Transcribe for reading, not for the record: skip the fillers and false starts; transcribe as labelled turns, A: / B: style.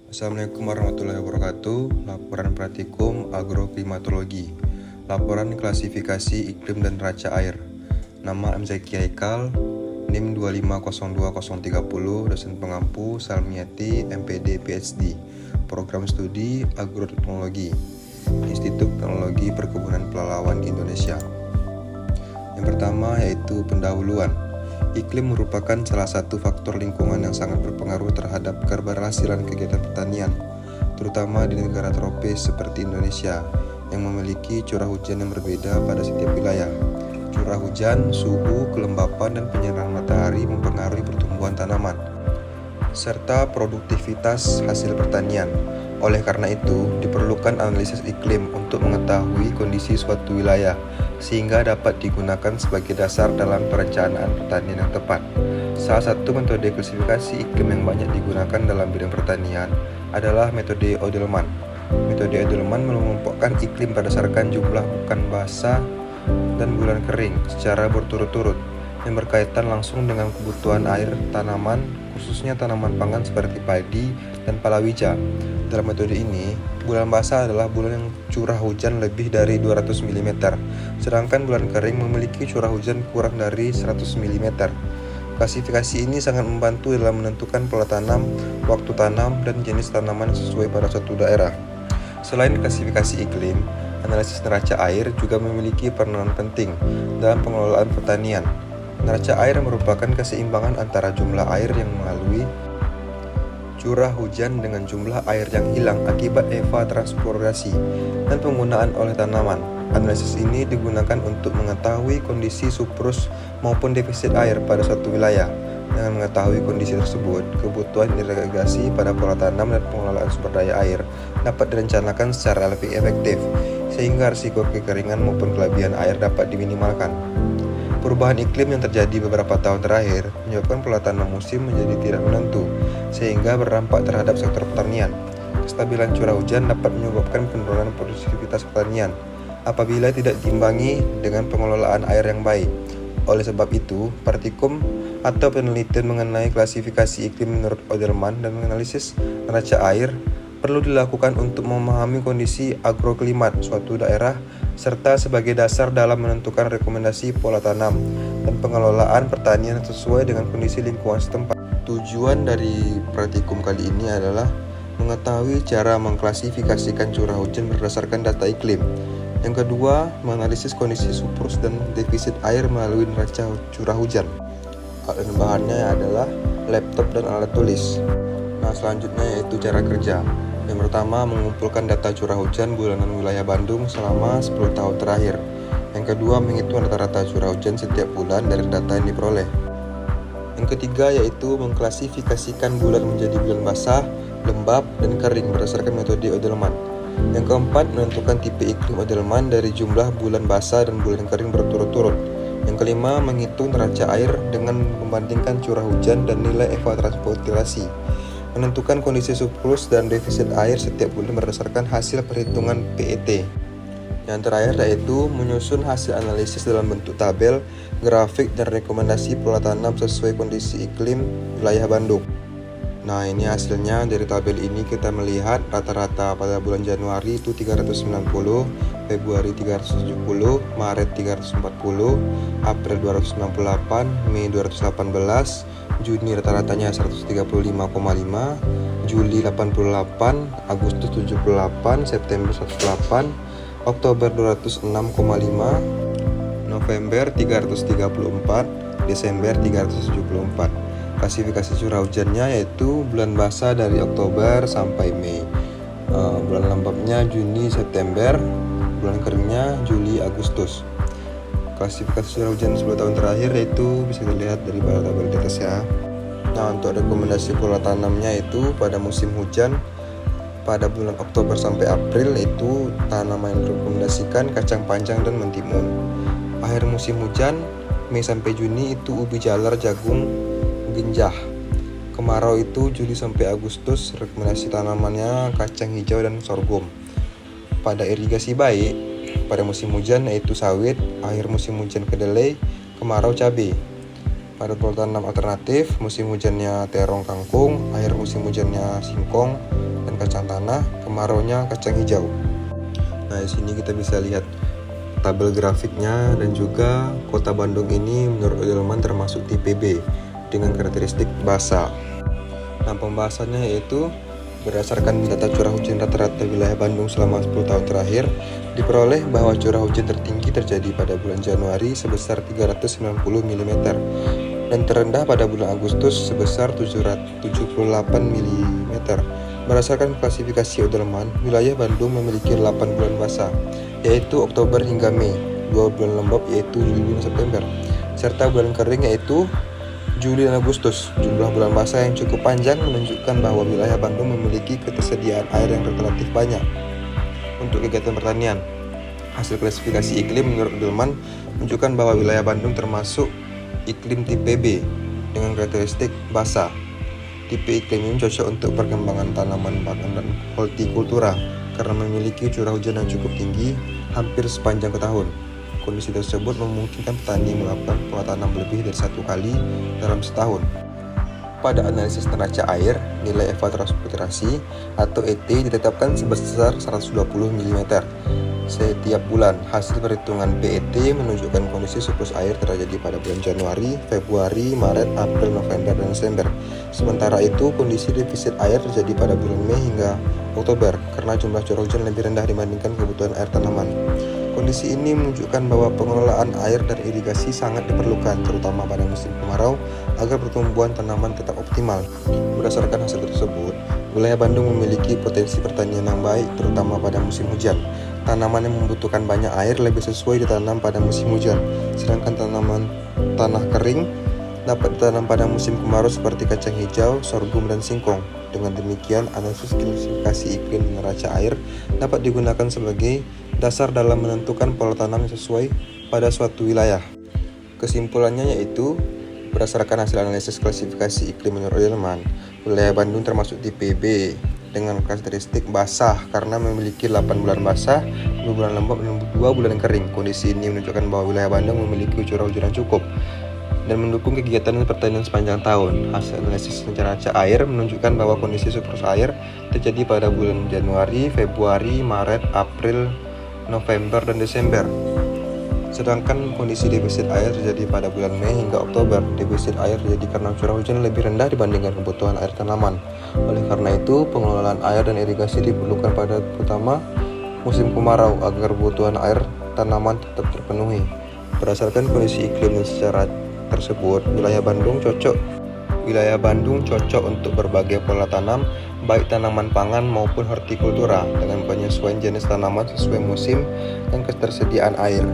A: Assalamualaikum warahmatullahi wabarakatuh. Laporan praktikum agroklimatologi. Laporan klasifikasi iklim dan neraca air. Nama M. Zaki Haikal, NIM 2502030, dosen pengampu Salmiati, MPD PhD, Program Studi Agroteknologi, Institut Teknologi Perkebunan Pelalawan Indonesia. Yang pertama yaitu pendahuluan. Iklim merupakan salah satu faktor lingkungan yang sangat berpengaruh terhadap keberhasilan kegiatan pertanian, terutama di negara tropis seperti Indonesia, yang memiliki curah hujan yang berbeda pada setiap wilayah. Curah hujan, suhu, kelembapan, dan penyinaran matahari mempengaruhi pertumbuhan tanaman, serta produktivitas hasil pertanian. Oleh karena itu, diperlukan analisis iklim untuk mengetahui kondisi suatu wilayah, sehingga dapat digunakan sebagai dasar dalam perencanaan pertanian yang tepat. Salah satu metode klasifikasi iklim yang banyak digunakan dalam bidang pertanian adalah metode Odelman. Metode Odelman mengelompokkan iklim berdasarkan jumlah bulan basah dan bulan kering secara berturut-turut, yang berkaitan langsung dengan kebutuhan air tanaman, khususnya tanaman pangan seperti padi dan palawija. Dalam metode ini, bulan basah adalah bulan yang curah hujan lebih dari 200 mm, sedangkan bulan kering memiliki curah hujan kurang dari 100 mm. Klasifikasi ini sangat membantu dalam menentukan pola tanam, waktu tanam, dan jenis tanaman sesuai pada suatu daerah. Selain klasifikasi iklim, analisis neraca air juga memiliki peranan penting dalam pengelolaan pertanian. Neraca air merupakan keseimbangan antara jumlah air yang melalui curah hujan dengan jumlah air yang hilang akibat evapotranspirasi dan penggunaan oleh tanaman. Analisis ini digunakan untuk mengetahui kondisi surplus maupun defisit air pada suatu wilayah. Dengan mengetahui kondisi tersebut, kebutuhan irigasi pada pola tanam dan pengelolaan sumber daya air dapat direncanakan secara lebih efektif, sehingga risiko kekeringan maupun kelebihan air dapat diminimalkan. Perubahan iklim yang terjadi beberapa tahun terakhir menyebabkan pola tanam musim menjadi tidak menentu, sehingga berdampak terhadap sektor pertanian. Kestabilan curah hujan dapat menyebabkan penurunan produktivitas pertanian apabila tidak diimbangi dengan pengelolaan air yang baik. Oleh sebab itu, praktikum atau penelitian mengenai klasifikasi iklim menurut Odelman dan menganalisis neraca air perlu dilakukan untuk memahami kondisi agroklimat suatu daerah serta sebagai dasar dalam menentukan rekomendasi pola tanam dan pengelolaan pertanian sesuai dengan kondisi lingkungan setempat. Tujuan dari praktikum kali ini adalah mengetahui cara mengklasifikasikan curah hujan berdasarkan data iklim. Yang kedua, menganalisis kondisi surplus dan defisit air melalui neraca curah hujan. Alat dan bahannya adalah laptop dan alat tulis. Nah, selanjutnya yaitu cara kerja. Yang pertama, mengumpulkan data curah hujan bulanan wilayah Bandung selama 10 tahun terakhir. Yang kedua, menghitung rata-rata curah hujan setiap bulan dari data yang diperoleh. Yang ketiga yaitu mengklasifikasikan bulan menjadi bulan basah, lembab, dan kering berdasarkan metode Odelman. Yang keempat, menentukan tipe iklim Odelman dari jumlah bulan basah dan bulan kering berturut-turut. Yang kelima, menghitung neraca air dengan membandingkan curah hujan dan nilai evapotranspirasi. Menentukan kondisi surplus dan defisit air setiap bulan berdasarkan hasil perhitungan PET. Yang terakhir yaitu menyusun hasil analisis dalam bentuk tabel, grafik, dan rekomendasi pola tanam sesuai kondisi iklim wilayah Bandung. Nah, ini hasilnya. Dari tabel ini kita melihat rata-rata pada bulan Januari itu 390, Februari 370, Maret 340, April 268, Mei 218, Juni rata-ratanya 135,5, Juli 88, Agustus 78, September 108, Oktober 206,5, November 334, Desember 374. Klasifikasi curah hujannya yaitu bulan basah dari Oktober sampai Mei, bulan lembabnya Juni September, bulan keringnya Juli Agustus. Klasifikasi curah hujan 10 tahun terakhir yaitu bisa dilihat dari pada tabel di atas ya. Nah, untuk rekomendasi pola tanamnya itu pada musim hujan pada bulan Oktober sampai April itu tanaman yang direkomendasikan kacang panjang dan mentimun. Akhir musim hujan Mei sampai Juni itu ubi jalar, jagung, genjah. Kemarau itu Juli sampai Agustus, rekomendasi tanamannya kacang hijau dan sorghum. Pada irigasi baik pada musim hujan yaitu sawit, akhir musim hujan kedelai, kemarau cabai. Pada pola tanam alternatif, musim hujannya terong kangkung, akhir musim hujannya singkong, dan kacang tanah, kemaraunya kacang hijau. Nah, di sini kita bisa lihat tabel grafiknya, dan juga kota Bandung ini menurut Edelman termasuk tipe B dengan karakteristik basah. Nah, pembahasannya yaitu berdasarkan data curah hujan rata-rata wilayah Bandung selama 10 tahun terakhir, diperoleh bahwa curah hujan tertinggi terjadi pada bulan Januari sebesar 390 mm dan terendah pada bulan Agustus sebesar 778 mm. Berdasarkan klasifikasi Edelman, wilayah Bandung memiliki 8 bulan basah, yaitu Oktober hingga Mei, 2 bulan lembab yaitu Juli dan September, serta bulan kering yaitu Juli dan Agustus. Jumlah bulan basah yang cukup panjang menunjukkan bahwa wilayah Bandung memiliki ketersediaan air yang relatif banyak untuk kegiatan pertanian. Hasil klasifikasi iklim menurut Edelman menunjukkan bahwa wilayah Bandung termasuk iklim tipe B dengan karakteristik basah. Tipe iklim ini cocok untuk perkembangan tanaman pangan dan hortikultura karena memiliki curah hujan yang cukup tinggi hampir sepanjang tahun. Kondisi tersebut memungkinkan petani melakukan pola tanam lebih dari 1 kali dalam setahun. Pada analisis neraca air, nilai evapotranspirasi atau ET ditetapkan sebesar 120 mm setiap bulan. Hasil perhitungan PET menunjukkan kondisi surplus air terjadi pada bulan Januari, Februari, Maret, April, November, dan Desember. Sementara itu, kondisi defisit air terjadi pada bulan Mei hingga Oktober karena jumlah curah hujan lebih rendah dibandingkan kebutuhan air tanaman. Kondisi ini menunjukkan bahwa pengelolaan air dan irigasi sangat diperlukan, terutama pada musim kemarau, agar pertumbuhan tanaman tetap optimal. Berdasarkan hasil tersebut, wilayah Bandung memiliki potensi pertanian yang baik, terutama pada musim hujan. Tanaman yang membutuhkan banyak air lebih sesuai ditanam pada musim hujan, sedangkan tanaman tanah kering dapat ditanam pada musim kemarau seperti kacang hijau, sorghum, dan singkong. Dengan demikian, analisis klasifikasi iklim dan neraca air dapat digunakan sebagai dasar dalam menentukan pola tanam yang sesuai pada suatu wilayah. Kesimpulannya yaitu, berdasarkan hasil analisis klasifikasi iklim menurut Edelman, wilayah Bandung termasuk tipe B dengan karakteristik basah karena memiliki 8 bulan basah, 2 bulan lembab, dan 2 bulan kering. Kondisi ini menunjukkan bahwa wilayah Bandung memiliki curah hujan yang cukup dan mendukung kegiatan pertanian sepanjang tahun. Hasil analisis neraca air menunjukkan bahwa kondisi surplus air terjadi pada bulan Januari, Februari, Maret, April, November, dan Desember. Sedangkan kondisi defisit air terjadi pada bulan Mei hingga Oktober. Defisit air terjadi karena curah hujan lebih rendah dibandingkan kebutuhan air tanaman. Oleh karena itu, pengelolaan air dan irigasi diperlukan pada terutama musim kemarau agar kebutuhan air tanaman tetap terpenuhi. Berdasarkan kondisi iklim dan secara tersebut, wilayah Bandung cocok untuk berbagai pola tanam, baik tanaman pangan maupun hortikultura, dengan penyesuaian jenis tanaman sesuai musim dan ketersediaan air.